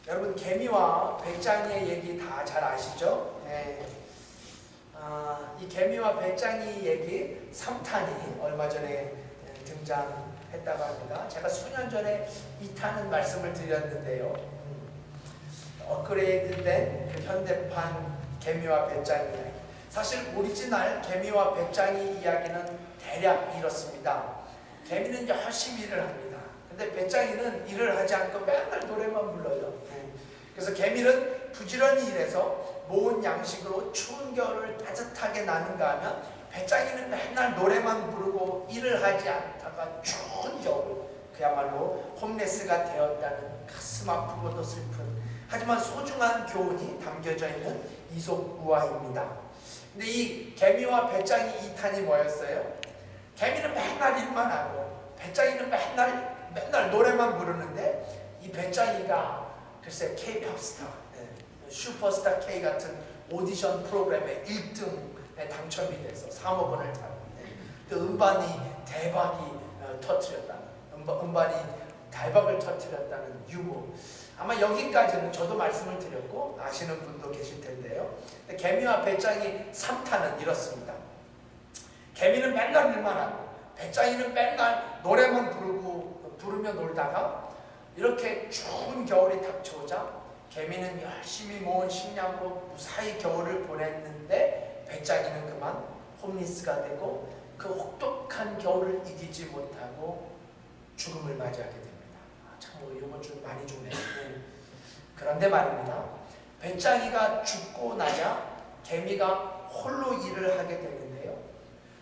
여러분 개미와 배짱이의 얘기 다 잘 아시죠? 네. 이 개미와 배짱이 얘기 3탄이 얼마 전에 등장했다고 합니다. 제가 수년 전에 2탄은 말씀을 드렸는데요. 업그레이드된 그 현대판 개미와 배짱이 이야기. 사실 오리지널 개미와 배짱이 이야기는 대략 이렇습니다. 개미는 열심히 일을 합니다. 근데 배짱이는 일을 하지 않고 맨날 노래만 불러요. 그래서 개미는 부지런히 일해서 모은 양식으로 추운 겨울을 따뜻하게 나는가 하면 배짱이는 맨날 노래만 부르고 일을 하지 않다가 추운 겨울 그야말로 홈레스가 되었다는 가슴 아프고도 슬픈 하지만 소중한 교훈이 담겨져 있는 이솝 우화입니다. 근데 이 개미와 배짱이 2탄이 뭐였어요? 개미는 맨날 일만 하고 배짱이는 맨날 노래만 부르는데 이 배짱이가 글쎄 K-팝 스타, 슈퍼스타 K 같은 오디션 프로그램에 1등에 당첨이 돼서 사모번을 타고 또 음반이 대박이 터뜨렸다는 음반이 대박을 터뜨렸다는 유머. 아마 여기까지는 저도 말씀을 드렸고 아시는 분도 계실 텐데요. 개미와 배짱이 3탄은 이렇습니다. 개미는 맨날 일만 하고 배짱이는 맨날 노래만 부르며 놀다가 이렇게 추운 겨울이 닥쳐오자 개미는 열심히 모은 식량으로 무사히 겨울을 보냈는데 배짱이는 그만 홈리스가 되고 그 혹독한 겨울을 이기지 못하고 죽음을 맞이하게 됩니다. 참 이번 주 많이 죽네요. 그런데 말입니다. 배짱이가 죽고 나자 개미가 홀로 일을 하게 되는데요.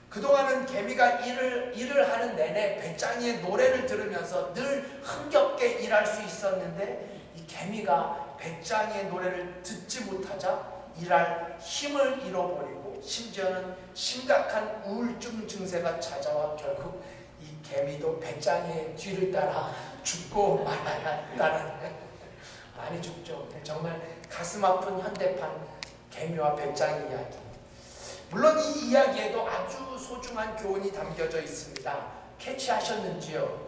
그동안은 개미가 일을 하는 내내 배짱이의 노래를 들으면서 늘 흥겹게 일할 수 있었는데 이 개미가 배짱이의 노래를 듣지 못하자 일할 힘을 잃어버리고 심지어는 심각한 우울증 증세가 찾아와 결국 이 개미도 배짱이의 뒤를 따라 죽고 말아야 한다는 많이 죽죠. 정말 가슴 아픈 현대판 개미와 배짱이 이야기. 물론 이 이야기에도 아주 소중한 교훈이 담겨져 있습니다. 캐치하셨는지요?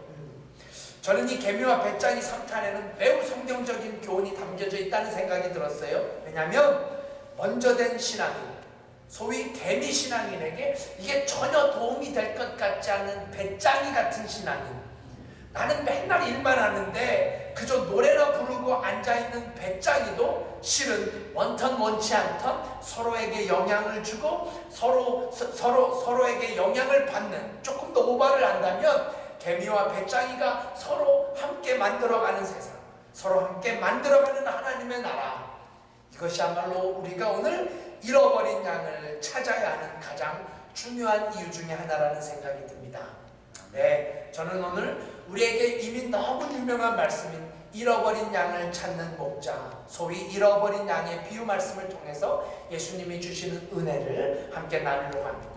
저는 이 개미와 배짱이 3탄에는 매우 성경적인 교훈이 담겨져 있다는 생각이 들었어요. 왜냐하면 먼저 된 신앙인, 소위 개미 신앙인에게 이게 전혀 도움이 될 것 같지 않은 배짱이 같은 신앙인, 나는 맨날 일만 하는데 그저 노래나 부르고 앉아있는 배짱이도 실은 원턴 원치 않던 서로에게 영향을 주고 서로에게 영향을 받는, 조금 더 오바를 한다면 개미와 배짱이가 서로 함께 만들어가는 세상, 서로 함께 만들어가는 하나님의 나라, 이것이야말로 우리가 오늘 잃어버린 양을 찾아야 하는 가장 중요한 이유 중에 하나라는 생각이 듭니다. 네, 저는 오늘 우리에게 이미 너무 유명한 말씀인 잃어버린 양을 찾는 목자, 소위 잃어버린 양의 비유 말씀을 통해서 예수님이 주시는 은혜를 함께 나누려고 합니다.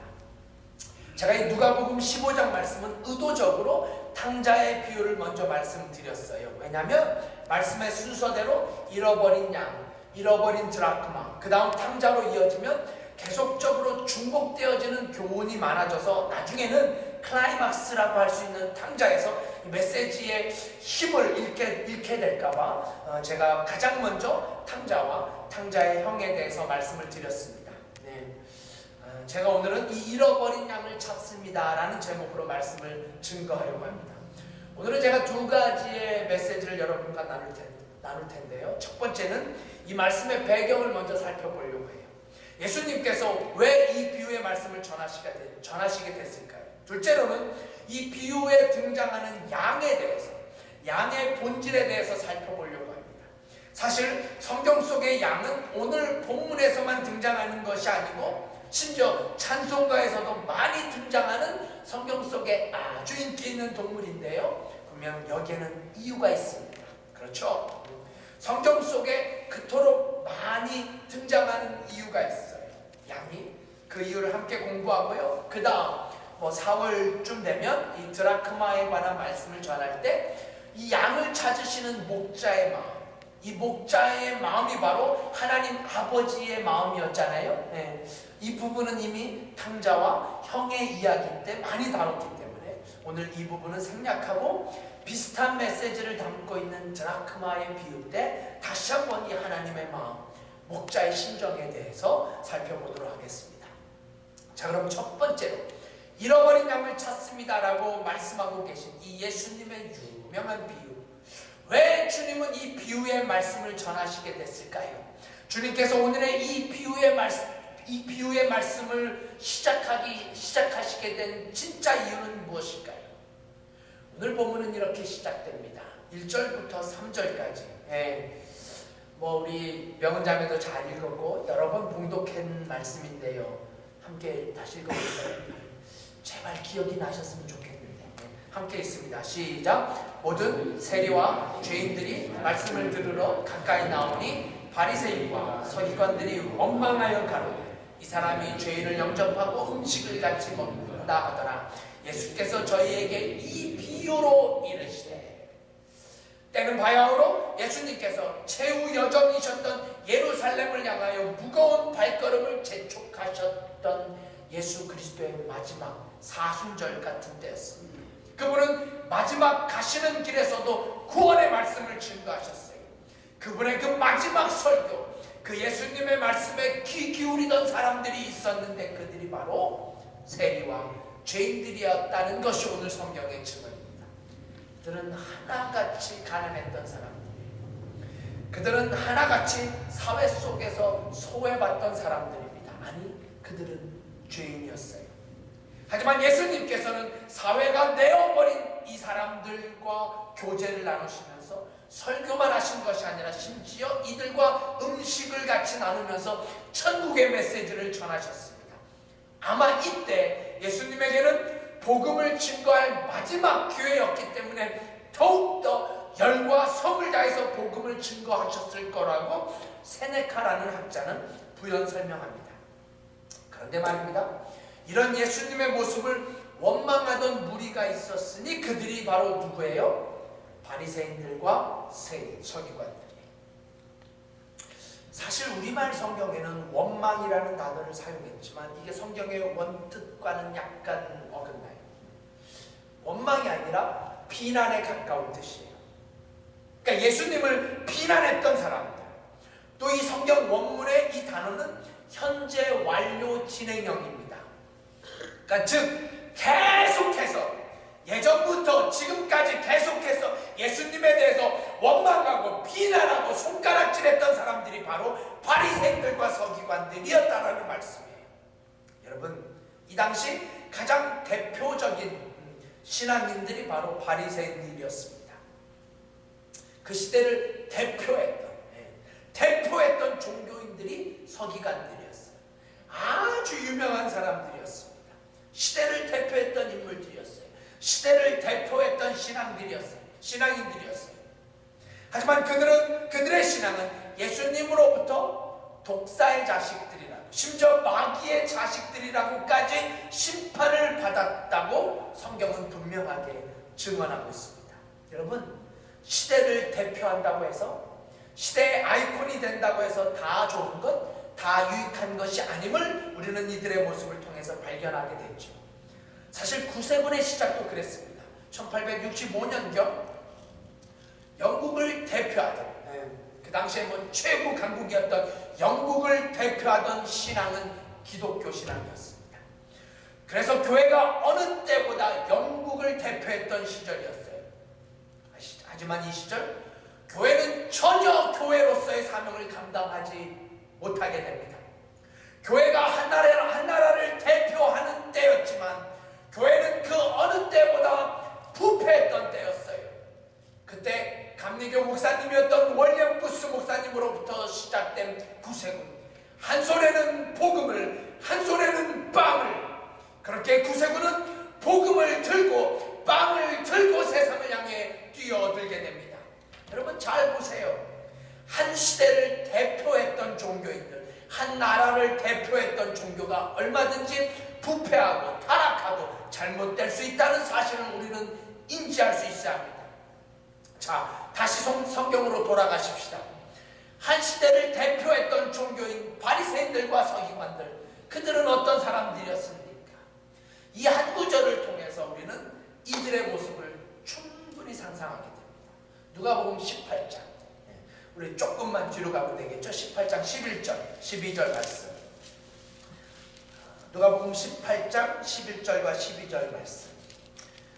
제가 이 누가복음 15장 말씀은 의도적으로 탕자의 비유를 먼저 말씀드렸어요. 왜냐하면 말씀의 순서대로 잃어버린 양, 잃어버린 드라크마, 그 다음 탕자로 이어지면 계속적으로 중복되어지는 교훈이 많아져서 나중에는 클라이막스라고 할 수 있는 탕자에서 메시지의 힘을 잃게 될까봐 제가 가장 먼저 탕자와 탕자의 형에 대해서 말씀을 드렸습니다. 네. 제가 오늘은 이 잃어버린 양을 찾습니다 라는 제목으로 말씀을 증거하려고 합니다. 오늘은 제가 두 가지의 메시지를 여러분과 나눌 텐데요. 첫 번째는 이 말씀의 배경을 먼저 살펴보려고 해요. 예수님께서 왜 이 비유의 말씀을 전하시게 됐을까요? 둘째로는 이 비유에 등장하는 양에 대해서, 양의 본질에 대해서 살펴보려고 합니다. 사실 성경 속의 양은 오늘 본문에서만 등장하는 것이 아니고 심지어 찬송가에서도 많이 등장하는 성경 속에 아주 인기 있는 동물인데요. 분명 여기에는 이유가 있습니다. 그렇죠? 성경 속에 그토록 많이 등장하는 이유가 있어요. 양이. 그 이유를 함께 공부하고요. 그 다음 4월쯤 되면 이 드라크마에 관한 말씀을 전할 때 이 양을 찾으시는 목자의 마음, 이 목자의 마음이 바로 하나님 아버지의 마음이었잖아요. 네. 이 부분은 이미 탕자와 형의 이야기 때 많이 다뤘기 때문에 오늘 이 부분은 생략하고 비슷한 메시지를 담고 있는 드라크마의 비유 때 다시 한번 이 하나님의 마음, 목자의 심정에 대해서 살펴보도록 하겠습니다. 자, 그럼 첫 번째로 잃어버린 양을 찾습니다라고 말씀하고 계신 이 예수님의 유명한 비유. 왜 주님은 이 비유의 말씀을 전하시게 됐을까요? 주님께서 오늘의 이 비유의 말씀을 시작하시게 된 진짜 이유는 무엇일까요? 오늘 본문은 이렇게 시작됩니다. 1절부터 3절까지. 우리 명은자매도 잘 읽었고 여러 번 봉독한 말씀인데요. 함께 다시 읽어볼까요? 제발 기억이 나셨으면 좋겠는데. 함께 있습니다. 시작. 모든 세리와 죄인들이 말씀을 들으러 가까이 나오니 바리새인과 서기관들이 원망하여 가로되 이 사람이 죄인을 영접하고 음식을 같이 먹는다 하더라. 예수께서 저희에게 이 비유로 이르시되, 때는 바야흐로 예수님께서 최후 여정이셨던 예루살렘을 향하여 무거운 발걸음을 재촉하셨던 예수 그리스도의 마지막 사순절 같은 때였습니다. 그분은 마지막 가시는 길에서도 구원의 말씀을 증거하셨어요. 그분의 그 마지막 설교, 그 예수님의 말씀에 귀 기울이던 사람들이 있었는데 그들이 바로 세리와 죄인들이었다는 것이 오늘 성경의 증언입니다. 그들은 하나같이 가난했던 사람들이에요. 그들은 하나같이 사회 속에서 소외받던 사람들입니다. 아니, 그들은 죄인이었어요. 하지만 예수님께서는 사회가 내어버린 이 사람들과 교제를 나누시면서 설교만 하신 것이 아니라 심지어 이들과 음식을 같이 나누면서 천국의 메시지를 전하셨습니다. 아마 이때 예수님에게는 복음을 증거할 마지막 기회였기 때문에 더욱더 열과 성을 다해서 복음을 증거하셨을 거라고 세네카라는 학자는 부연 설명합니다. 그런데 말입니다. 이런 예수님의 모습을 원망하던 무리가 있었으니 그들이 바로 누구예요? 바리새인들과 서기관들이에요. 사실 우리말 성경에는 원망이라는 단어를 사용했지만 이게 성경의 원뜻과는 약간 어긋나요. 원망이 아니라 비난에 가까운 뜻이에요. 그러니까 예수님을 비난했던 사람들. 또 이 성경 원문의 이 단어는 현재 완료 진행형입니다. 그러니까 즉 계속해서 예전부터 지금까지 계속해서 예수님에 대해서 원망하고 비난하고 손가락질했던 사람들이 바로 바리새인들과 서기관들이었다라는 말씀이에요. 여러분, 이 당시 가장 대표적인 신앙인들이 바로 바리새인들이었습니다. 그 시대를 대표했던 종교인들이 서기관들이었어요. 아주 유명한 사람들이었습니다. 시대를 대표했던 인물들이었어요. 시대를 대표했던 신앙인들이었어요. 하지만 그들의 신앙은 예수님으로부터 독사의 자식들이라고, 심지어 마귀의 자식들이라고까지 심판을 받았다고 성경은 분명하게 증언하고 있습니다. 여러분, 시대를 대표한다고 해서, 시대의 아이콘이 된다고 해서 다 좋은 것, 다 유익한 것이 아님을 우리는 이들의 모습을 통해서 발견하게 됐죠. 사실 구세군의 시작도 그랬습니다. 1865년경 영국을 대표하던, 그 당시에 최고 강국이었던 영국을 대표하던 신앙은 기독교 신앙이었습니다. 그래서 교회가 어느 때보다 영국을 대표했던 시절이었어요. 하지만 이 시절 교회는 전혀 교회로서의 사명을 감당하지 못하게 됩니다. 교회가 한 나라를 대표하는 때였지만 교회는 그 어느 때보다 부패했던 때였어요. 그때 감리교 목사님이었던 월리엄 부스 목사님으로부터 시작된 구세군. 한 손에는 복음을, 한 손에는 빵을. 그렇게 구세군은 복음을 들고 빵을 들고 세상을 향해 뛰어들게 됩니다. 여러분 잘 보세요. 한 시대를 대표했던 종교인들, 한 나라를 대표했던 종교가 얼마든지 부패하고 타락하고 잘못될 수 있다는 사실을 우리는 인지할 수 있어야 합니다. 자, 다시 성경으로 돌아가십시다. 한 시대를 대표했던 종교인 바리새인들과 서기관들, 그들은 어떤 사람들이었습니까? 이 한 구절을 통해서 우리는 이들의 모습을 충분히 상상하게 됩니다. 누가복음 18장, 우리 조금만 뒤로 가면 되겠죠? 18장 11절, 12절 말씀. 누가복음 18장 11절과 12절 말씀.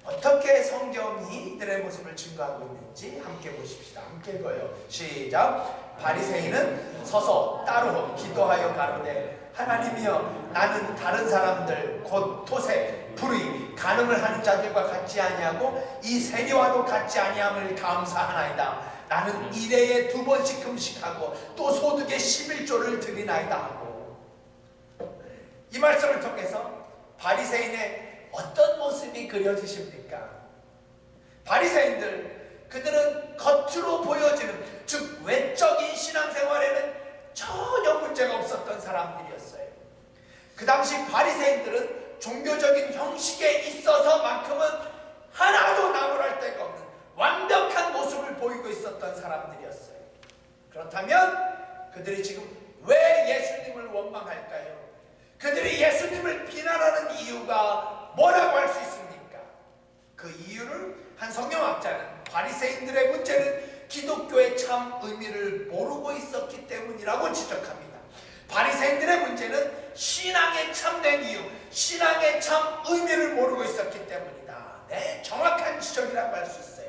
어떻게 성경이 이들의 모습을 증거하고 있는지 함께 보십시다. 함께 읽어요. 시작. 바리새인은 서서 따로 기도하여 가로되 하나님이여, 나는 다른 사람들 곧 토세, 불의, 간음을 하는 자들과 같지 아니하고 이 세리와도 같지 아니함을 감사하나이다. 나는 일회에 2번씩 금식하고 또 소득의 11조를 드리나이다 하고, 이 말씀을 통해서 바리새인의 어떤 모습이 그려지십니까? 바리새인들, 그들은 겉으로 보여지는, 즉 외적인 신앙생활에는 전혀 문제가 없었던 사람들이었어요. 그 당시 바리새인들은 종교적인 형식에 있어서만큼은 하나도 나무랄 데가 없는 완벽한 모습을 보이고 있었던 사람들이었어요. 그렇다면 그들이 지금 왜 예수님을 원망할까요? 그들이 예수님을 비난하는 이유가 뭐라고 할 수 있습니까? 그 이유를 한 성경학자는 바리새인들의 문제는 기독교의 참 의미를 모르고 있었기 때문이라고 지적합니다. 바리새인들의 문제는 신앙의 참된 이유, 신앙의 참 의미를 모르고 있었기 때문이다. 네, 정확한 지적이라고 할 수 있어요.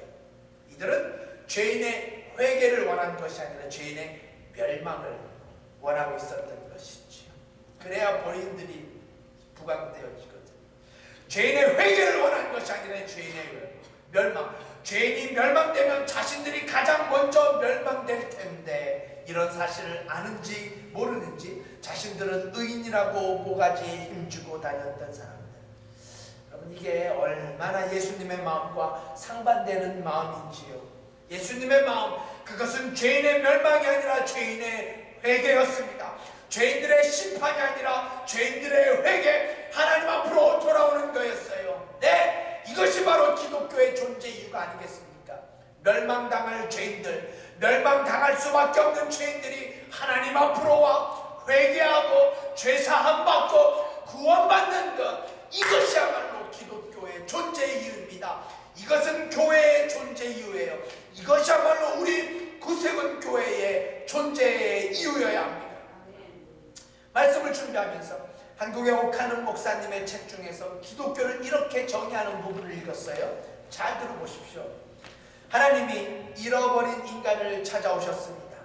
이들은 죄인의 회개를 원한 것이 아니라 죄인의 멸망을 원하고 있었던 것이지요. 그래야 본인들이 부각되어지거든요. 죄인의 회개를 원하는 것이 아니라 죄인의 멸망. 죄인이 멸망되면 자신들이 가장 먼저 멸망될 텐데, 이런 사실을 아는지 모르는지 자신들은 의인이라고 모가지에 힘주고 다녔던 사람들. 여러분, 이게 얼마나 예수님의 마음과 상반되는 마음인지요. 예수님의 마음, 그것은 죄인의 멸망이 아니라 죄인의 회개였습니다. 죄인들의 심판이 아니라 죄인들의 회개, 하나님 앞으로 돌아오는 거였어요. 네, 이것이 바로 기독교의 존재 이유가 아니겠습니까? 멸망당할 죄인들, 멸망당할 수밖에 없는 죄인들이 하나님 앞으로 와 회개하고 죄사함 받고 구원받는 것, 이것이야말로 기독교의 존재 이유입니다. 이것은 교회의 존재 이유예요. 이것이야말로 우리 구세군 교회의 존재의 이유여야 합니다. 말씀을 준비하면서 한국의 옥하는 목사님의 책 중에서 기독교를 이렇게 정의하는 부분을 읽었어요. 잘 들어보십시오. 하나님이 잃어버린 인간을 찾아오셨습니다.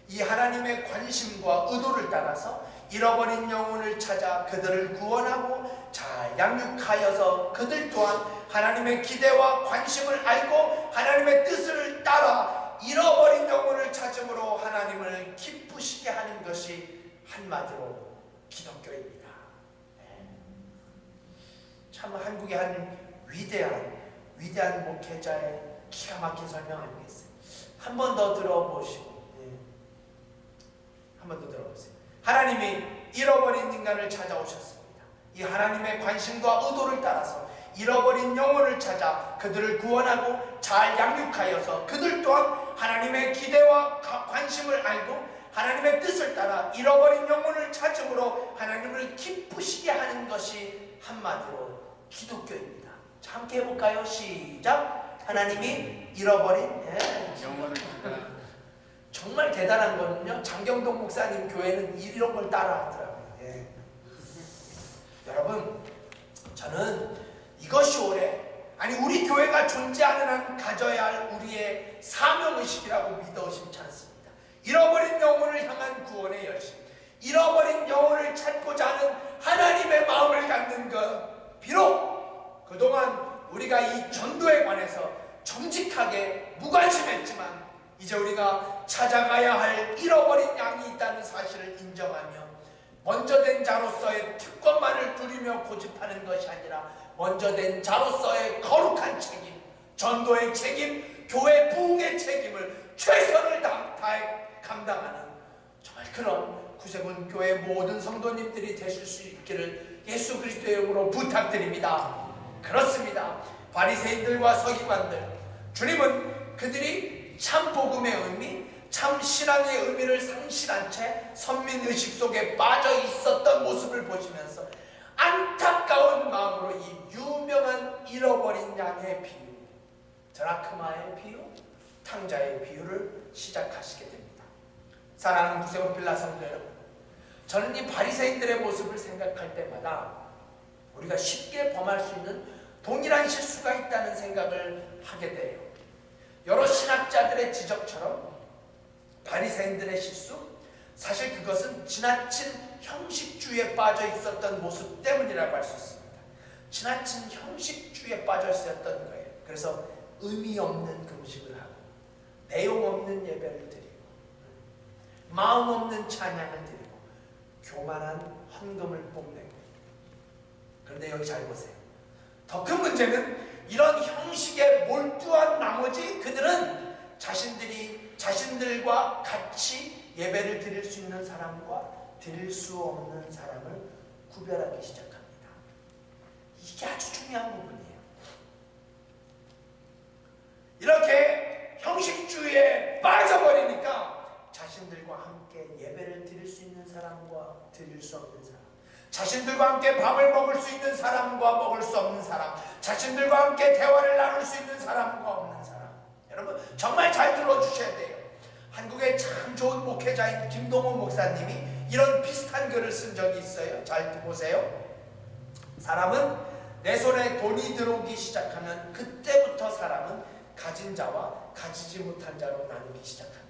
이 하나님의 관심과 의도를 따라서 잃어버린 영혼을 찾아 그들을 구원하고 잘 양육하여서 그들 또한 하나님의 기대와 관심을 알고 하나님의 뜻을 따라 잃어버린 영혼을 찾음으로 하나님을 기쁘시게 하는 것이 한마디로 기독교입니다. 참 한국의 한 위대한 목회자의 기가 막힌 설명 아니겠어요? 한 번 더 들어보시고, 한 번 더 들어보세요. 하나님이 잃어버린 인간을 찾아오셨습니다. 이 하나님의 관심과 의도를 따라서 잃어버린 영혼을 찾아 그들을 구원하고 잘 양육하여서 그들 또한 하나님의 기대와 관심을 알고 하나님의 뜻을 따라 잃어버린 영혼을 찾음으로 하나님을 기쁘시게 하는 것이 한마디로 기독교입니다. 자, 함께 해볼까요? 시작. 하나님이 잃어버린 영혼을 정말 대단한 거는요, 장경동 목사님 교회는 이런 걸 따라 하더라고요. 여러분, 저는 이것이 우리 교회가 존재하는 한 가져야 할 우리의 사명의식이라고 믿어 심지 않습니다. 잃어버린 영혼을 향한 구원의 열심, 잃어버린 영혼을 찾고자 하는 하나님의 마음을 갖는 것. 비록 그동안 우리가 이 전도에 관해서 정직하게 무관심했지만 이제 우리가 찾아가야 할 잃어버린 양이 있다는 사실을 인정하며 먼저 된 자로서의 특권만을 누리며 고집하는 것이 아니라 먼저 된 자로서의 거룩한 책임, 전도의 책임, 교회 부흥의 책임을 최선을 다해 감당하는 정말 그런 구세군 교회 모든 성도님들이 되실 수 있기를 예수 그리스도의 이름으로 부탁드립니다. 그렇습니다. 바리새인들과 서기관들, 주님은 그들이 참 복음의 의미, 참 신앙의 의미를 상실한 채 선민의식 속에 빠져 있었던 모습을 보시면서 안타까운 마음으로 이 유명한 잃어버린 양의 비유, 드라크마의 비유, 탕자의 비유를 시작하시게 됩니다. 사랑하는 구세군 빌라 성도 여러분, 저는 이 바리새인들의 모습을 생각할 때마다 우리가 쉽게 범할 수 있는 동일한 실수가 있다는 생각을 하게 돼요. 여러 신학자들의 지적처럼 바리새인들의 실수, 사실 그것은 지나친 형식주의에 빠져 있었던 모습 때문이라고 할 수 있습니다. 지나친 형식주의에 빠져 있었던 거예요. 그래서 의미 없는 금식을 하고 내용 없는 예배를 드리고 마음 없는 찬양을 드리고 교만한 헌금을 뽐내고. 그런데 여기 잘 보세요. 더 큰 문제는 이런 형식에 몰두한 나머지 그들은 자신들과 같이 예배를 드릴 수 있는 사람과 드릴 수 없는 사람을 구별하기 시작합니다. 이게 아주 중요한 부분이에요. 이렇게 형식주의에 빠져버리니까 자신들과 함께 예배를 드릴 수 있는 사람과 드릴 수 없는 사람, 자신들과 함께 밥을 먹을 수 있는 사람과 먹을 수 없는 사람, 자신들과 함께 대화를 나눌 수 있는 사람과 없는 사람. 여러분 정말 잘 들어주셔야 돼요. 한국의 참 좋은 목회자인 김동호 목사님이 이런 비슷한 글을 쓴 적이 있어요. 잘 보세요. 사람은 내 손에 돈이 들어오기 시작하면 그때부터 사람은 가진 자와 가지지 못한 자로 나누기 시작합니다.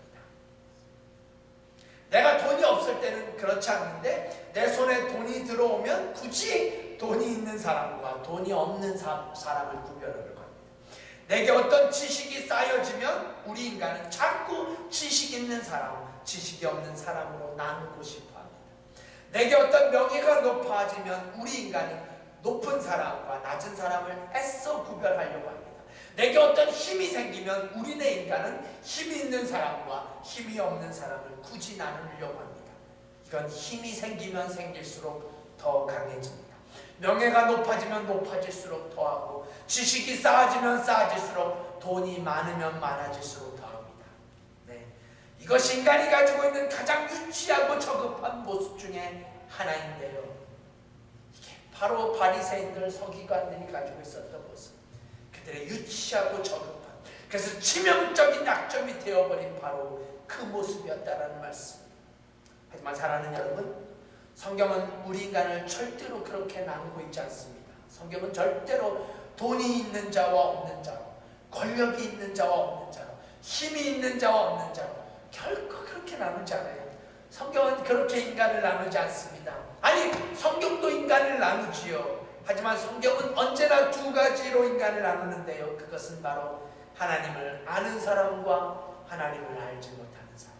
내가 돈이 없을 때는 그렇지 않는데 내 손에 돈이 들어오면 굳이 돈이 있는 사람과 돈이 없는 사람을 구별하려고 합니다. 내게 어떤 지식이 쌓여지면 우리 인간은 자꾸 지식 있는 사람, 지식이 없는 사람으로 나누고 싶어 합니다. 내게 어떤 명예가 높아지면 우리 인간은 높은 사람과 낮은 사람을 애써 구별하려고 합니다. 내게 어떤 힘이 생기면 우리네 인간은 힘이 있는 사람과 힘이 없는 사람을 굳이 나누려고 합니다. 이건 힘이 생기면 생길수록 더 강해집니다. 명예가 높아지면 높아질수록 더하고 지식이 쌓아지면 쌓아질수록 돈이 많으면 많아질수록 더합니다. 네, 이것이 인간이 가지고 있는 가장 유치하고 저급한 모습 중에 하나인데요. 이게 바로 바리새인들 서기관들이 가지고 있었던 모습. 그들의 유치하고 저급한, 그래서 치명적인 약점이 되어버린 바로 그 모습이었다라는 말씀. 하지만 사랑하는 여러분, 성경은 우리 인간을 절대로 그렇게 나누고 있지 않습니다. 성경은 절대로 돈이 있는 자와 없는 자로, 권력이 있는 자와 없는 자로, 힘이 있는 자와 없는 자로 결코 그렇게 나누지 않아요. 성경은 그렇게 인간을 나누지 않습니다. 아니, 성경도 인간을 나누지요. 하지만 성경은 언제나 두 가지로 인간을 나누는데요. 그것은 바로 하나님을 아는 사람과 하나님을 알지 못하는 사람.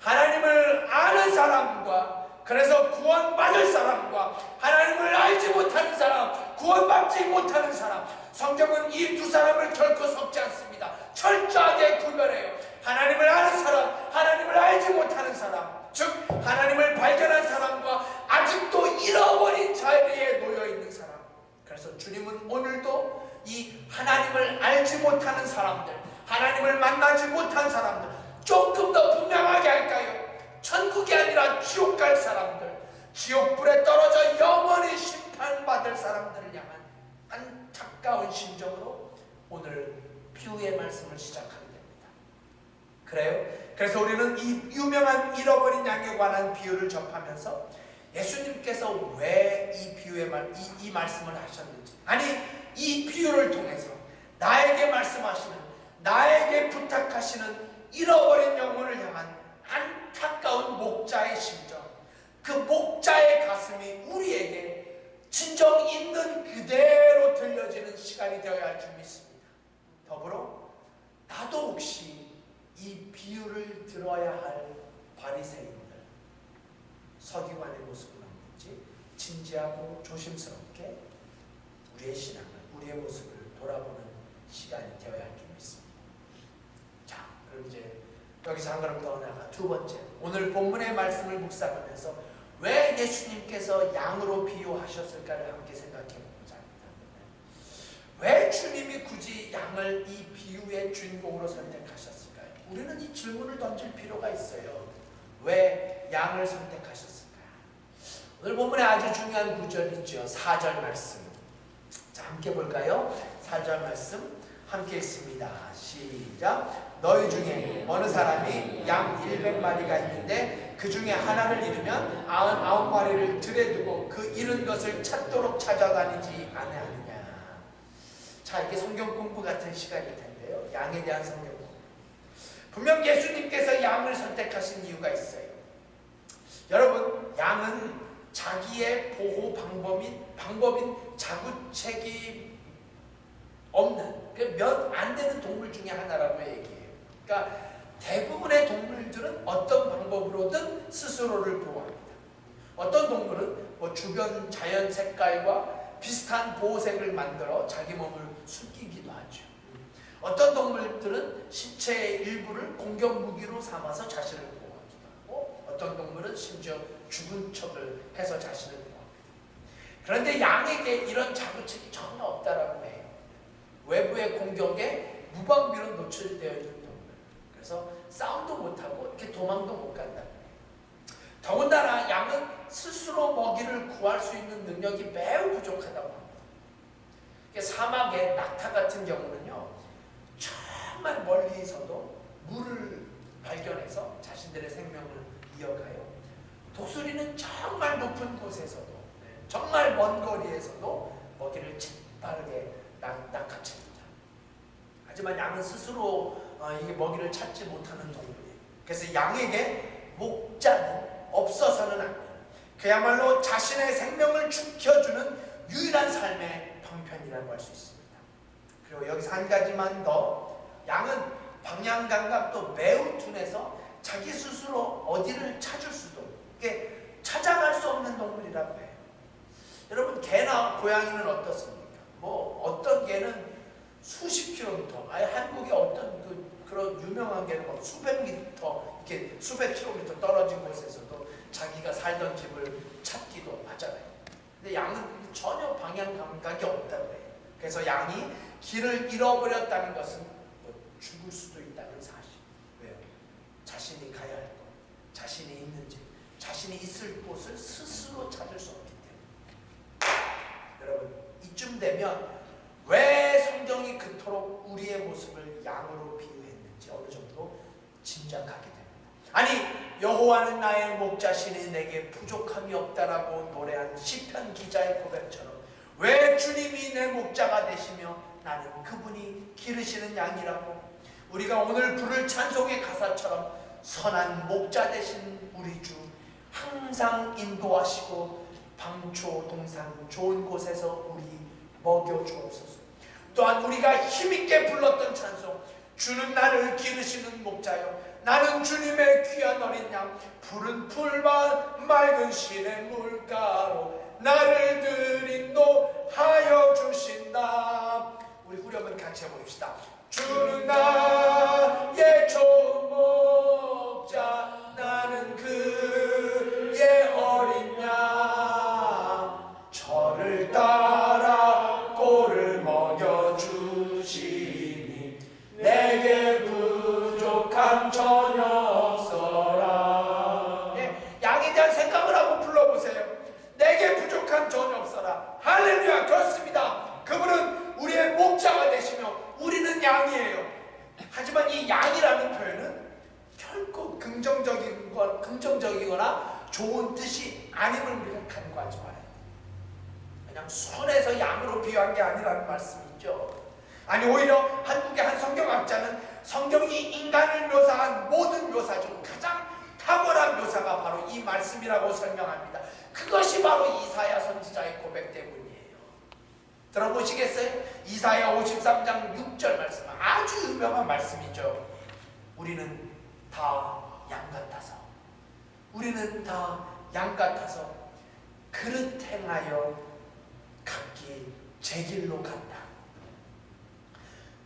하나님을 아는 사람과, 그래서 구원받을 사람과, 하나님을 알지 못하는 사람, 구원받지 못하는 사람. 성경은 이 두 사람을 결코 섞지 않습니다. 철저하게 구별해요. 하나님을 아는 사람, 하나님을 알지 못하는 사람, 즉 하나님을 발견한 사람과 아직도 잃어버린 자리에 놓여있는 사람. 그래서 주님은 오늘도 이 하나님을 알지 못하는 사람들, 하나님을 만나지 못한 사람들, 조금 더 분명하게 할까요? 천국이 아니라 지옥 갈 사람들, 지옥불에 떨어져 영원히 심판받을 사람들을 향한 안타까운 심정으로 오늘 비유의 말씀을 시작하게 됩니다. 그래요? 그래서 우리는 이 유명한 잃어버린 양에 관한 비유를 접하면서 예수님께서 왜 이 비유의 이 말씀을 하셨는지, 아니 이 비유를 통해서 나에게 말씀하시는, 나에게 부탁하시는 잃어버린 영혼을 향한 안타까운 목자의 심정, 그 목자의 가슴이 우리에게 진정 있는 그대로 들려지는 시간이 되어야 할 줄 믿습니다. 더불어 나도 혹시 이 비유를 들어야 할 바리새인들, 서기관의 모습은 없는지 진지하고 조심스럽게 우리의 신앙을, 우리의 모습을 돌아보는 시간이 되어야 할 줄 믿습니다. 자, 그럼 이제 여기서 한 걸음 더 나아가 두 번째, 오늘 본문의 말씀을 묵상하면서 왜 예수님께서 양으로 비유하셨을까를 함께 생각해 보고자 합니다. 왜 주님이 굳이 양을 이 비유의 주인공으로 선택하셨을까요? 우리는 이 질문을 던질 필요가 있어요. 왜 양을 선택하셨을까요? 오늘 본문에 아주 중요한 구절이 있죠. 4절 말씀. 자, 함께 볼까요? 4절 말씀 함께 읽습니다. 시작. 너희 중에 어느 사람이 양 100마리가 있는데 그 중에 하나를 잃으면 99마리를 들에 두고 그 잃은 것을 찾도록 찾아다니지 아니하느냐. 자, 이게 성경 공부 같은 시간일 텐데요. 양에 대한 성경 공부. 분명 예수님께서 양을 선택하신 이유가 있어요. 여러분, 양은 자기의 보호 방법인 자구책이 없는 몇 안 되는 동물 중에 하나라고 얘기해요. 그러니까 대부분의 동물들은 어떤 방법으로든 스스로를 보호합니다. 어떤 동물은 뭐 주변 자연 색깔과 비슷한 보호색을 만들어 자기 몸을 숨기기도 하죠. 어떤 동물들은 신체의 일부를 공격 무기로 삼아서 자신을 보호하기도 하고, 어떤 동물은 심지어 죽은 척을 해서 자신을 보호합니다. 그런데 양에게 이런 자구책이 전혀 없다라고 해요. 외부의 공격에 무방비로 노출되어 있는 동물. 그래서 싸움도 못하고 이렇게 도망도 못 간다. 더군다나 양은 스스로 먹이를 구할 수 있는 능력이 매우 부족하다고 합니다. 사막의 낙타 같은 경우는요, 정말 멀리서도 물을 발견해서 자신들의 생명을 이어가요. 독수리는 정말 높은 곳에서도, 정말 먼 거리에서도 먹이를 재빠르게 낚아챕니다. 하지만 양은 스스로 이게 먹이를 찾지 못하는 동물이에요. 그래서 양에게 목자는 없어서는 안 돼요. 그야말로 자신의 생명을 지켜주는 유일한 삶의 방편이라고 할 수 있습니다. 그리고 여기서 한 가지만 더, 양은 방향 감각도 매우 둔해서 자기 스스로 어디를 찾을 수도, 이게 찾아갈 수 없는 동물이라고 해요. 여러분, 개나 고양이는 어떻습니까? 뭐 어떤 개는 수십 킬로미터, 아예 한국의 어떤 그런 유명한 개는 뭐 수백 미터, 이렇게 수백 킬로미터 떨어진 곳에서도 자기가 살던 집을 찾기도 하잖아요. 근데 양은 전혀 방향 감각이 없다고 해요. 그래서 양이 길을 잃어버렸다는 것은 뭐 죽을 수도 있다는 사실. 왜요? 자신이 가야 할 곳, 자신이 있는 집, 자신이 있을 곳을 스스로 찾을 수 없기 때문에. 여러분, 이쯤 되면 왜 성경이 그토록 우리의 모습을 양으로 비유했는지 어느 정도 짐작하게 됩니다. 아니, 여호와는 나의 목자시니 내게 부족함이 없다라고 노래한 시편 기자의 고백처럼 왜 주님이 내 목자가 되시며 나는 그분이 기르시는 양이라고, 우리가 오늘 부를 찬송의 가사처럼 선한 목자 되신 우리 주 항상 인도하시고 방초 동산 좋은 곳에서 우리 먹여주옵소서. 또한 우리가 힘있게 불렀던 찬송, 주는 나를 기르시는 목자요 나는 주님의 귀한 어린 양, 푸른 풀밭 맑은 시내 물가로 나를 들인도하여 주신다. 우리 후렴은 같이 해봅시다. 주는 나의 좋은 목자, 나는 그의 어린 양, 저를 따라 꼴을 먹여주시니 내게 부족함 전혀 없어라. 양에 대한 생각을 하고 불러보세요. 내게 부족함 전혀 없어라. 할렐루야. 그렇습니다. 그분은 우리의 목자가 되시며 우리는 양이에요. 하지만 이 양이라는 표현은 결코 긍정적이거나 좋은 뜻이 아님을 우리가 간과하지 말아요. 그냥 순해서 양으로 비유한 게 아니라는 말씀이죠. 아니, 오히려 한국의 한 성경학자는 성경이 인간을 묘사한 모든 묘사 중 가장 탁월한 묘사가 바로 이 말씀이라고 설명합니다. 그것이 바로 이사야 선지자의 고백 때문이에요. 들어보시겠어요? 이사야 53장 6절 말씀, 아주 유명한 말씀이죠. 우리는 다 양 같아서, 우리는 다 양 같아서 그릇 행하여 각기 제 길로 간다.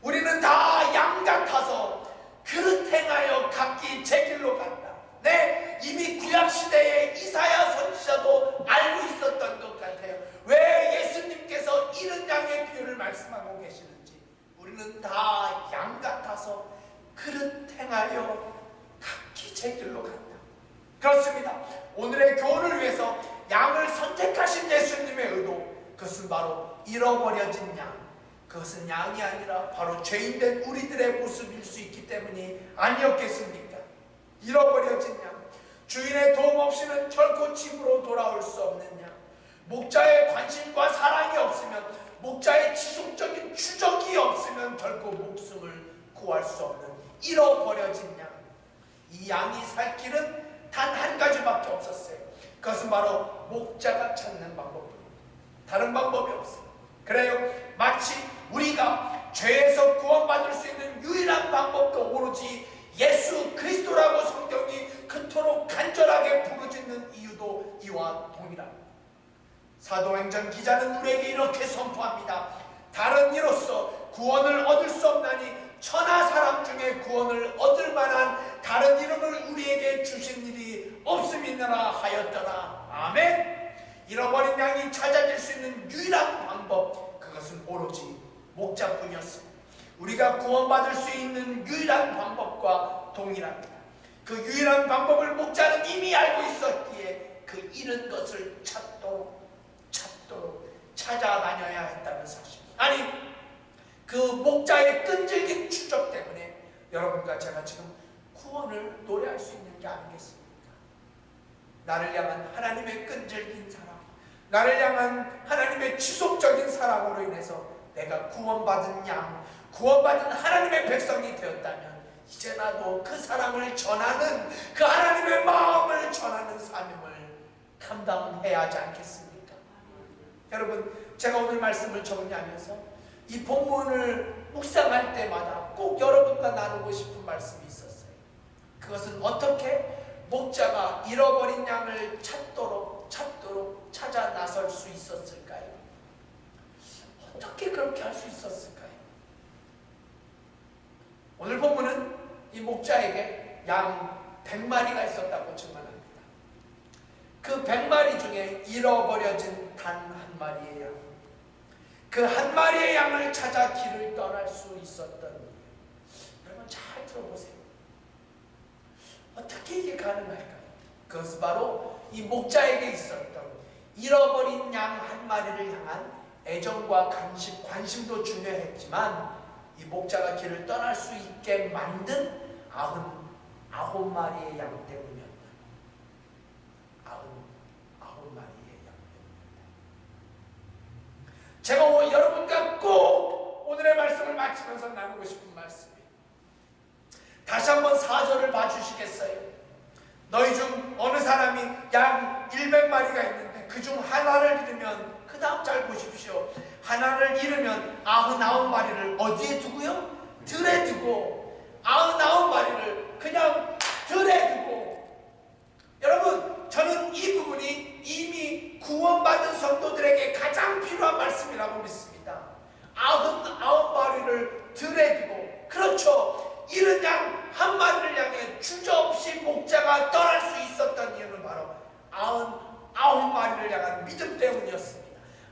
우리는 다 양 같아서 그릇 행하여 각기 제 길로 간다. 네, 이미 구약시대의 이사야 선지자도 알고 있었던 것 같아요. 왜 예수님께서 이런 양의 비유를 말씀하고 계시는지. 우리는 다 양 같아서 그릇 행하여 각기 제 길로 간다. 그렇습니다. 오늘의 교훈을 위해서 양을 선택하신 예수님의 의도, 그것은 바로 잃어버려진 양, 그것은 양이 아니라 바로 죄인된 우리들의 모습일 수 있기 때문이 아니었겠습니까? 잃어버려진 양, 주인의 도움 없이는 결코 집으로 돌아올 수 없는 양, 목자의 관심과 사랑이 없으면, 목자의 지속적인 추적이 없으면 결코 목숨을 구할 수 없는 잃어버려진 양. 이 양이 살 길은 단 한 가지밖에 없었어요. 그것은 바로 목자가 찾는 방법입니다. 다른 방법이 없어요. 그래요. 마치 우리가 죄에서 구원받을 수 있는 유일한 방법도 오로지 예수 그리스도라고 성경이 그토록 간절하게 부르짖는 이유도 이와 동일합니다. 사도행전 기자는 우리에게 이렇게 선포합니다. 다른 이로서 구원을 얻을 수 없나니 천하 사람 중에 구원을 얻을 만한 다른 이름을 우리에게 주신 일이 없음이니라 하였더라. 아멘. 잃어버린 양이 찾아질 수 있는 유일한 방법, 그것은 오로지 목자뿐이었습니다. 우리가 구원받을 수 있는 유일한 방법과 동일합니다. 그 유일한 방법을 목자는 이미 알고 있었기에 그 잃은 것을 찾도록 찾아다녀야 했다는 사실. 아니, 그 목자의 끈질긴 추적 때문에 여러분과 제가 지금 구원을 노래할 수 있는 게 아니겠습니까? 나를 향한 하나님의 끈질긴 사랑, 나를 향한 하나님의 지속적인 사랑으로 인해서 내가 구원받은 양, 구원받은 하나님의 백성이 되었다면 이제 나도 그 사랑을 전하는, 그 하나님의 마음을 전하는 사명을 감당해야 하지 않겠습니까? 여러분, 제가 오늘 말씀을 정리하면서 이 본문을 묵상할 때마다 꼭 여러분과 나누고 싶은 말씀이 있었어요. 그것은 어떻게 목자가 잃어버린 양을 찾도록 찾아 나설 수 있었을까요? 어떻게 그렇게 할 수 있었을까요? 오늘 본문은 이 목자에게 양 100마리가 있었다고 증언합니다. 그 100마리 중에 잃어버려진 단 한 마리의 양, 그 한 마리의 양을 찾아 길을 떠날 수 있었던 이유. 여러분 잘 들어보세요. 어떻게 이게 가능할까요? 그것은 바로 이 목자에게 있었던 잃어버린 양 한 마리를 향한 애정과 관심도 중요했지만 이 목자가 길을 떠날 수 있게 만든 99마리의 양 때문이었다. 99마리의 양 때문이었다. 제가 여러분과 꼭 오늘의 말씀을 마치면서 나누고 싶은 말씀이에요. 다시 한번 4절을 봐주시겠어요? 너희 중 어느 사람이 양 100마리가 있는데 그 중 하나를 잃으면, 그 다음 잘 보십시오. 하나를 잃으면 99마리를 어디에 두고요? 들에 두고, 99마리를 그냥 들에 두고. 여러분, 저는 이 부분이 이미 구원받은 성도들에게 가장 필요한 말씀이라고 믿습니다. 99마리를 들에 두고, 그렇죠, 잃은 양 한 마리를 향해 주저없이 목자가 떠날 수 있었던 이유는 바로 99마리를 향한 믿음 때문이었습니다.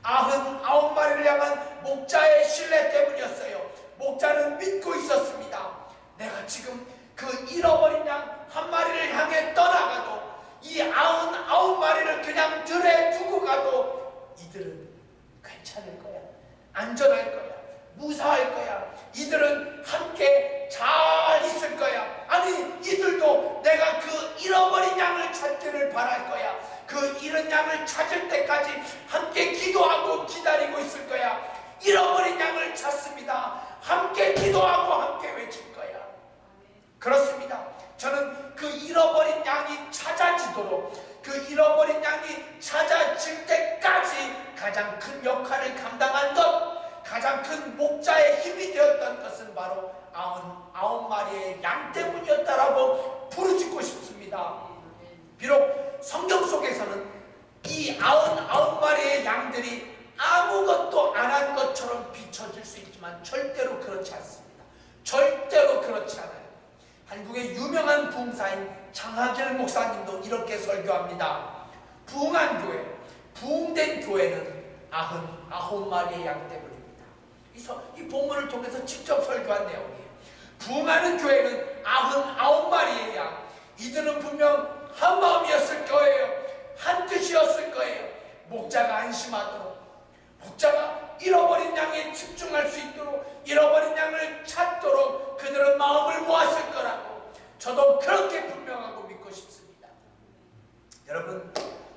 99마리를 향한 목자의 신뢰 때문이었어요. 목자는 믿고 있었습니다. 내가 지금 그 잃어버린 양 한 마리를 향해 떠나가도, 이 99마리를 그냥 들에 두고 가도 이들은 괜찮을 거야, 안전할 거야, 무사할 거야, 이들은 함께 잘 있을 거야. 아니, 이들도 내가 그 잃어버린 양을 찾기를 바랄 거야. 그 잃은 양을 찾을 때까지 함께 기도하고 기다리고 있을 거야. 잃어버린 양을 찾습니다. 함께 기도하고 함께 외칠 거야. 그렇습니다. 저는 그 잃어버린 양이 찾아지도록, 그 잃어버린 양이 찾아질 때까지 가장 큰 역할을 감당한 것, 가장 큰 목자의 힘이 되었던 것은 바로 99마리의 양 때문이었다라고 부르짖고 싶습니다. 비록 성경 속에서는 이 99마리의 양들이 아무것도 안 한 것처럼 비춰질 수 있지만 절대로 그렇지 않습니다. 절대로 그렇지 않아요. 한국의 유명한 부흥사인 장하길 목사님도 이렇게 설교합니다. 부흥한 교회, 부흥된 교회는 99마리의 양 때문입니다. 이 본문을 통해서 직접 설교한 내용이에요. 부흥하는 교회는 99마리의 양, 이들은 분명 한 마음이었을 거예요. 한 뜻이었을 거예요. 목자가 안심하도록, 목자가 잃어버린 양에 집중할 수 있도록, 잃어버린 양을 찾도록 그들은 마음을 모았을 거라고 저도 그렇게 분명하고 믿고 싶습니다. 여러분,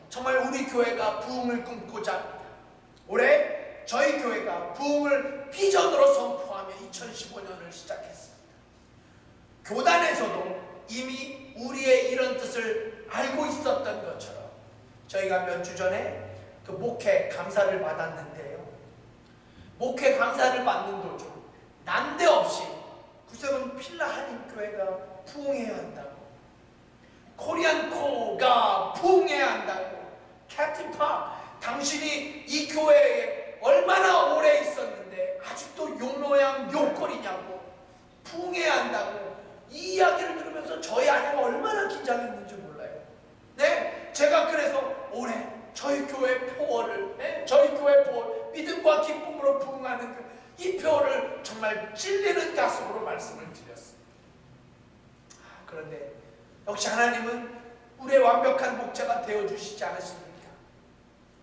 정말 우리 교회가 부흥을 꿈꾸자 합니다. 올해 저희 교회가 부흥을 비전으로 선포하며 2015년을 시작했습니다. 교단에서도 이미 우리의 이런 뜻을 알고 있었던 것처럼 저희가 몇 주 전에 그 목회 감사를 받았는데요. 목회 감사를 받는 도중 난데없이 구세군 필라 한인교회가 부흥해야 한다고, 코리안 코가 부흥해야 한다고, 캐티파 당신이 이 교회에 얼마나 오래 있었는데 아직도 용노양 욕거리냐고, 부흥해야 한다고 이 이야기를 들으면서 저희 아내가 얼마나 긴장했는지 몰라요. 네, 제가 그래서 올해 저희 교회 포어를, 저희 교회 포어 믿음과 기쁨으로 부흥하는 이 표를 정말 찔리는 가슴으로 말씀을 드렸습니다. 그런데 역시 하나님은 우리의 완벽한 목자가 되어주시지 않으십니까?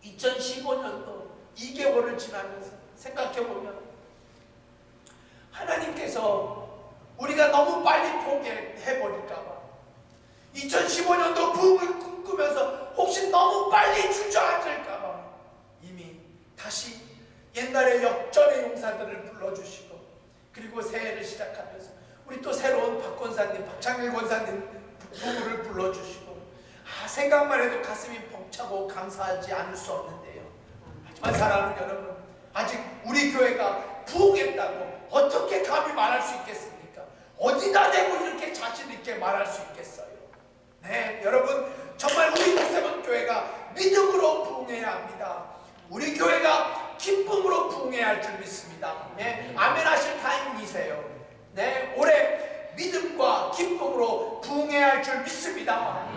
2015년도 2개월을 지나면서 생각해보면 하나님께서 우리가 너무 빨리 포기해버릴까봐, 2015년도 부흥을 꿈꾸면서 혹시 너무 빨리 주저앉을까봐 이미 다시 옛날의 역전의 용사들을 불러주시고, 그리고 새해를 시작하면서 우리 또 새로운 박 권사님, 박창일 권사님 부부를 불러주시고, 생각만 해도 가슴이 벅차고 감사하지 않을 수 없는데요. 하지만 사랑하는 여러분, 아직 우리 교회가 부흥했다고 어떻게 감히 말할 수 있겠습니까? 어디다 대고 이렇게 자신 있게 말할 수 있겠어요? 네, 여러분, 정말 우리 구세군 교회가 믿음으로 부흥해야 합니다. 우리 교회가 기쁨으로 부흥해야 할 줄 믿습니다. 네, 아멘 하실 타이밍이세요. 네, 올해 믿음과 기쁨으로 부흥해야 할 줄 믿습니다.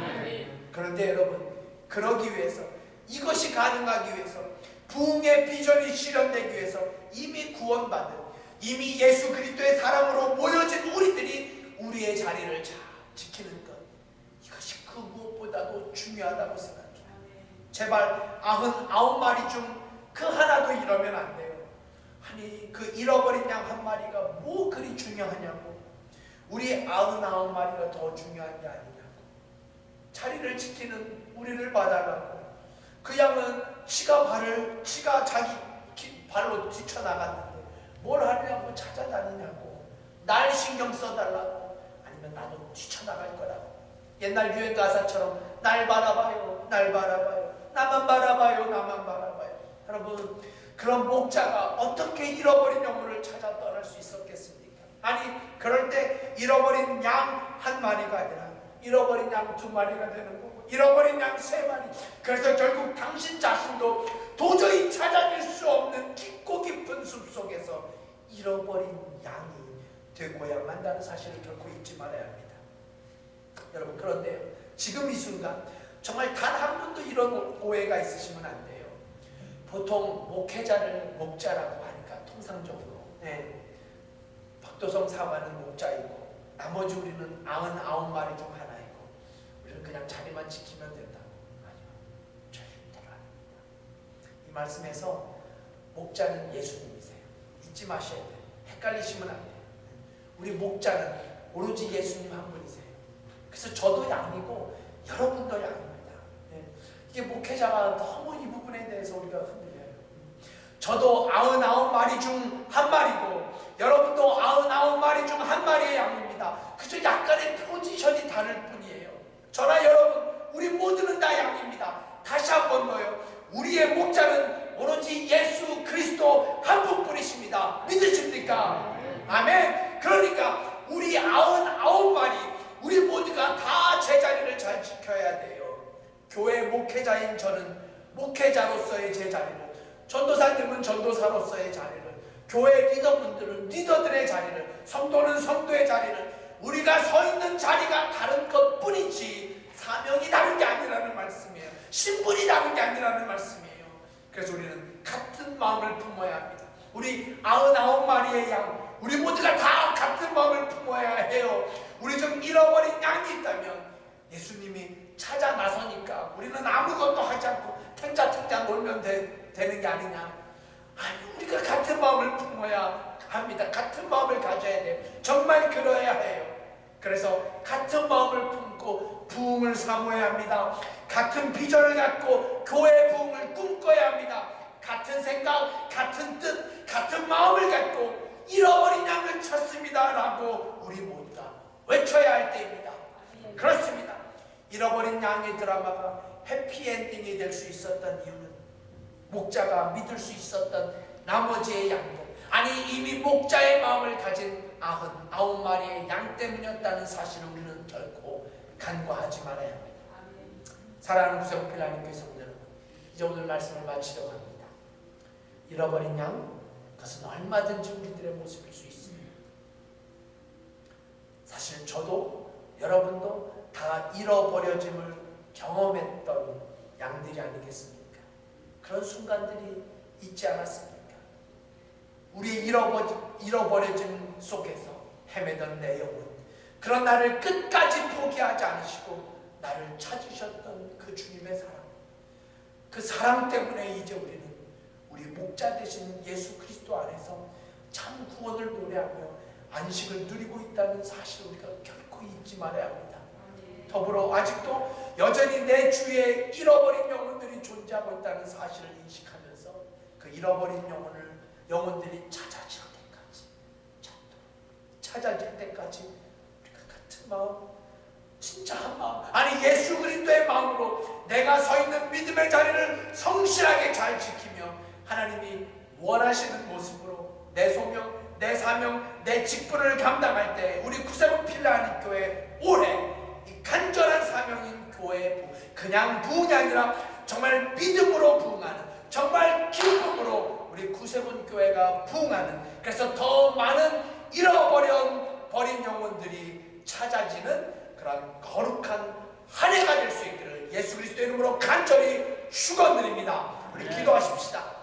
그런데 여러분, 그러기 위해서, 이것이 가능하기 위해서, 부흥의 비전이 실현되기 위해서 이미 구원받은, 이미 예수 그리스도의 사랑으로 모여진 우리들이 우리의 자리를 잘 지키는 것, 이것이 그 무엇보다도 중요하다고 생각해요. 제발 99마리 중 그 하나도 잃으면 안 돼요. 아니, 그 잃어버린 양 한 마리가 뭐 그리 중요하냐고, 우리 99마리가 더 중요한 게 아니냐고, 자리를 지키는 우리를 봐달라고. 그 양은 지가 자기 발로 뛰쳐나갔는데 뭘 하려고 찾아다니냐고, 날 신경 써달라고, 아니면 나도 뛰쳐나갈 거라고. 옛날 유행 가사처럼 날 바라봐요, 날 바라봐요, 나만 바라봐요, 나만 바라봐요. 여러분, 그런 목자가 어떻게 잃어버린 영혼을 찾아 떠날 수 있었겠습니까? 아니, 그럴 때 잃어버린 양 한 마리가 아니라 잃어버린 양 2마리가 되는 거고, 잃어버린 양 3마리. 그래서 결국 당신 자신도 도저히 찾아낼 수 없는 깊고 깊은 숲속에서 잃어버린 양이 되고야만 한다는 사실을 결코 잊지 말아야 합니다. 여러분, 그런데요, 지금 이 순간 정말 단 한 번도 이런 오해가 있으시면 안 돼요. 보통 목회자를 목자라고 하니까 통상적으로, 네, 박도성 사관은 목자이고 나머지 우리는 99마리 중 하나이고 우리는 그냥 자리만 지키면 된다고. 아니요, 절대로 아닙니다. 이 말씀에서 목자는 예수님이세요. 잊지 마셔야 돼요. 헷갈리시면 안 돼요. 우리 목자는 오로지 예수님 한 분이세요. 그래서 저도 양이고 여러분도 양입니다. 네. 이게 목회자가 너무 이 부분에 대해서 우리가 흔들려요. 저도 99마리 중 한 마리고 여러분도 99마리 중 한 마리의 양입니다. 그저 약간의 포지션이 다를 뿐이에요. 저나 여러분, 우리 모두는 다 양입니다. 다시 한 번 더요, 우리의 목자는 오로지 예수 그리스도 한 분뿐이십니다. 믿으십니까? 아멘. 그러니까 우리 99마리, 우리 모두가 다 제자리를 잘 지켜야 돼요. 교회 목회자인 저는 목회자로서의 제 자리를, 전도사님은 전도사로서의 자리를, 교회 리더분들은 리더들의 자리를, 성도는 성도의 자리를, 우리가 서 있는 자리가 다른 것 뿐이지 사명이 다른 게 아니라는 말씀이에요. 신분이 다른 게 아니라는 말씀이에요. 그래서 우리는 같은 마음을 품어야 합니다. 우리 99마리의 양, 우리 모두가 다 같은 마음을 품어야 해요. 우리 좀 잃어버린 양이 있다면 예수님이 찾아 나서니까 우리는 아무것도 하지 않고 탱자탱자 놀면 되는 게 아니냐. 아니, 우리가 같은 마음을 품어야 합니다. 같은 마음을 가져야 돼요. 정말 그러해야 해요. 그래서 같은 마음을 품고 부흥을 사모해야 합니다. 같은 비전을 갖고 교회 부흥을 꿈꿔야 합니다. 같은 생각, 같은 뜻, 같은 마음을 갖고 잃어버린 양을 찾습니다 라고 우리 모두가 외쳐야 할 때입니다. 그렇습니다. 잃어버린 양의 드라마가 해피엔딩이 될 수 있었던 이유는 목자가 믿을 수 있었던 나머지의 양들, 아니 이미 목자의 마음을 가진 99마리의 양 때문이었다는 사실을 우리는 결코 간과하지 말아야 합니다. 사랑하는 구성필 하나님의 성도 여러분, 이제 오늘 말씀을 마치려고 합니다. 잃어버린 양, 그것은 얼마든지 우리들의 모습일 수 있습니다. 사실 저도 여러분도 다 잃어버려짐을 경험했던 양들이 아니겠습니까? 그런 순간들이 있지 않았습니까? 우리의 잃어버려짐 속에서 헤매던 내 영혼, 그런 나를 끝까지 포기하지 않으시고 나를 찾으셨던 그 주님의 사랑, 그 사랑 때문에 이제 우리는 우리 목자 되신 예수 그리스도 안에서 참 구원을 노래하며 안식을 누리고 있다는 사실을 우리가 결코 잊지 말아야 합니다. 더불어 아직도 여전히 내 주위에 잃어버린 영혼들이 존재하고 있다는 사실을 인식하면서 그 잃어버린 영혼들이 찾아질 때까지 우리가 같은 마음, 진짜 한 마음, 아니 예수 그리스도의 마음으로 내가 서 있는 믿음의 자리를 성실하게 잘 지키며 하나님이 원하시는 모습으로 내 소명, 내 사명, 내 직분을 감당할 때 우리 구세군 필라하니 교회 올해 이 간절한 사명인 교회의 부흥, 그냥 부흥이 아니라 정말 믿음으로 부흥하는, 정말 기쁨으로 우리 구세군 교회가 부흥하는, 그래서 더 많은 잃어버린 영혼들이 찾아지는 그런 거룩한 한 해가 될 수 있기를 예수 그리스도의 이름으로 간절히 축원드립니다. 우리 기도하십시다.